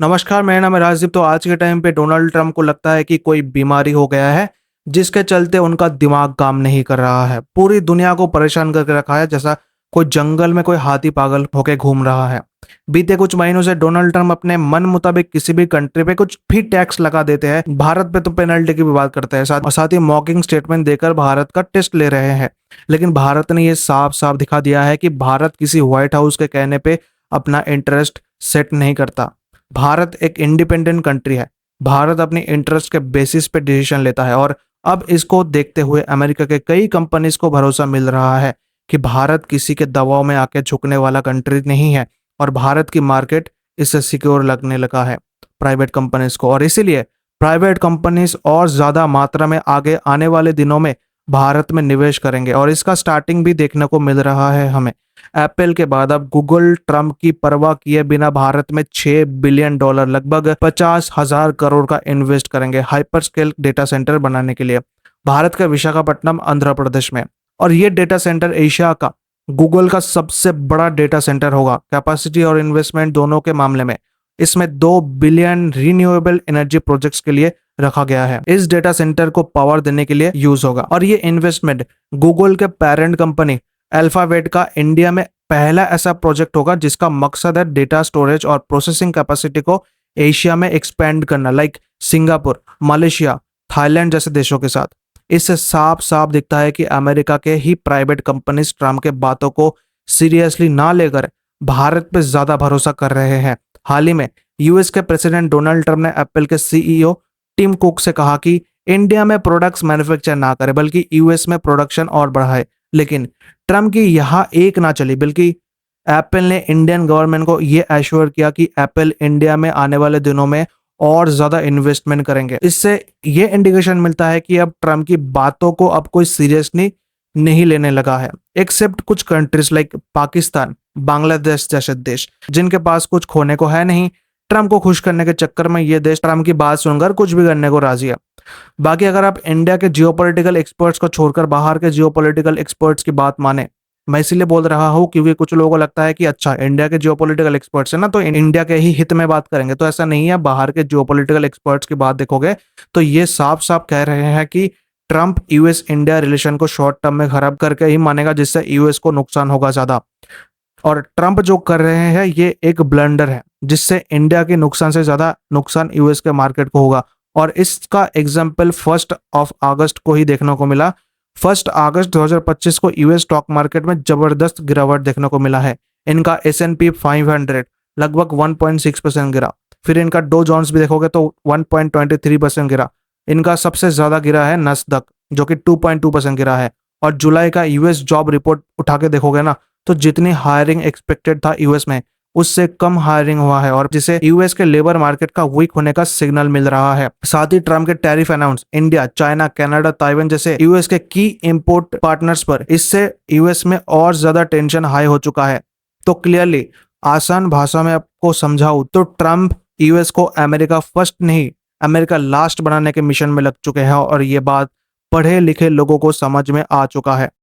नमस्कार, मेरा नाम है राजदीप। तो आज के टाइम पे डोनाल्ड ट्रंप को लगता है कि कोई बीमारी हो गया है, जिसके चलते उनका दिमाग काम नहीं कर रहा है। पूरी दुनिया को परेशान करके रखा है, जैसा कोई जंगल में कोई हाथी पागल होके घूम रहा है। बीते कुछ महीनों से डोनाल्ड ट्रंप अपने मन मुताबिक किसी भी कंट्री पे कुछ भी टैक्स लगा देते हैं। भारत पे तो पेनल्टी की भी बात करते हैं, साथ ही मॉकिंग स्टेटमेंट देकर भारत का टेस्ट ले रहे हैं। लेकिन भारत ने ये साफ साफ दिखा दिया है कि भारत किसी व्हाइट हाउस के कहने पे अपना इंटरेस्ट सेट नहीं करता। भारत एक इंडिपेंडेंट कंट्री है। भारत अपनी इंटरेस्ट के बेसिस पे डिसीजन लेता है, और अब इसको देखते हुए अमेरिका के कई कंपनीज को भरोसा मिल रहा है कि भारत किसी के दबाव में आके झुकने वाला कंट्री नहीं है, और भारत की मार्केट इससे सिक्योर लगने लगा है प्राइवेट कंपनीज को। और इसीलिए प्राइवेट कंपनीज और ज्यादा मात्रा में आगे आने वाले दिनों में भारत में निवेश करेंगे, और इसका स्टार्टिंग भी देखने को मिल रहा है हमें। एप्पल के बाद अब गूगल ट्रंप की परवाह किए बिना भारत में $6 बिलियन, लगभग 50,000 करोड़ का इन्वेस्ट करेंगे हाइपर स्केल डेटा सेंटर बनाने के लिए भारत के विशाखापट्टनम, आंध्र प्रदेश में। और ये डेटा सेंटर एशिया का गूगल का सबसे बड़ा डेटा सेंटर होगा, कैपेसिटी और इन्वेस्टमेंट दोनों के मामले में। इसमें 2 बिलियन रिन्यूएबल एनर्जी प्रोजेक्ट्स के लिए रखा गया है। इस डेटा सेंटर को पावर देने के लिए यूज होगा, और ये इन्वेस्टमेंट गूगल के पेरेंट कंपनी अल्फाबेट का इंडिया में पहला ऐसा प्रोजेक्ट होगा जिसका मकसद है डेटा स्टोरेज और प्रोसेसिंग कैपेसिटी को एशिया में एक्सपेंड करना, लाइक सिंगापुर, मलेशिया, थाईलैंड जैसे देशों के साथ। इससे साफ साफ दिखता है कि अमेरिका के ही प्राइवेट कंपनीज ट्रम्प के बातों को सीरियसली ना लेकर भारत पे ज्यादा भरोसा कर रहे हैं। हाल ही में यूएस के प्रेसिडेंट डोनाल्ड ट्रंप ने एप्पल के सीईओ टिम कुक से कहा कि इंडिया में प्रोडक्ट्स मैन्युफैक्चर ना करे, बल्कि यूएस में प्रोडक्शन और बढ़ाए। लेकिन ट्रम्प की यह एक ना चली, बल्कि एप्पल ने इंडियन गवर्नमेंट को यह एश्योर किया कि एप्पल इंडिया में आने वाले दिनों में और ज्यादा इन्वेस्टमेंट करेंगे। इससे यह इंडिकेशन मिलता है कि अब ट्रम्प की बातों को अब कोई सीरियसली नहीं लेने लगा है, एक्सेप्ट कुछ कंट्रीज लाइक पाकिस्तान, बांग्लादेश जैसे देश, जिनके पास कुछ खोने को है नहीं। ट्रम्प को खुश करने के चक्कर में ये देश ट्रम्प की बात सुनकर कुछ भी करने को राजी है। बाकी अगर आप इंडिया के जियोपॉलिटिकल एक्सपर्ट्स को छोड़कर बाहर के जियोपॉलिटिकल एक्सपर्ट्स की बात माने, मैं इसीलिए बोल रहा हूँ क्योंकि कुछ लोगों को लगता है कि अच्छा, इंडिया के जियोपॉलिटिकल एक्सपर्ट्स है ना, तो इंडिया के ही हित में बात करेंगे। तो ऐसा नहीं है। बाहर के जियोपॉलिटिकल एक्सपर्ट्स की बात देखोगे तो ये साफ साफ कह रहे हैं कि ट्रम्प यूएस इंडिया रिलेशन को शॉर्ट टर्म में खराब करके ही मानेगा, जिससे यूएस को नुकसान होगा ज्यादा। और ट्रम्प जो कर रहे हैं ये एक ब्लंडर है, जिससे इंडिया के नुकसान से ज्यादा नुकसान यूएस के मार्केट को होगा। और इसका एग्जाम्पल 1 अगस्त को ही देखने को मिला। 1 अगस्त 2025 को यूएस स्टॉक मार्केट में जबरदस्त गिरावट देखने को मिला है। इनका S&P 500 लगभग 1.6% गिरा। फिर इनका डो जोन्स भी देखोगे तो 1.23% गिरा। इनका सबसे ज्यादा गिरा है नस्दक, जो कि 2.2% गिरा है। और जुलाई का यूएस जॉब रिपोर्ट उठा के देखोगे ना, तो जितनी हायरिंग एक्सपेक्टेड था यूएस में, उससे कम हायरिंग हुआ है, और जिसे यूएस के लेबर मार्केट का वीक होने का सिग्नल मिल रहा है। साथ ही ट्रम्प के tariff announce India, China, Canada, Taiwan जैसे यूएस के की इंपोर्ट पार्टनर्स पर, इससे यूएस में और ज्यादा टेंशन हाई हो चुका है। तो क्लियरली आसान भाषा में आपको समझाऊं तो ट्रम्प यूएस को अमेरिका फर्स्ट नहीं, अमेरिका लास्ट बनाने के मिशन में लग चुके हैं, और ये बात पढ़े लिखे लोगों को समझ में आ चुका है।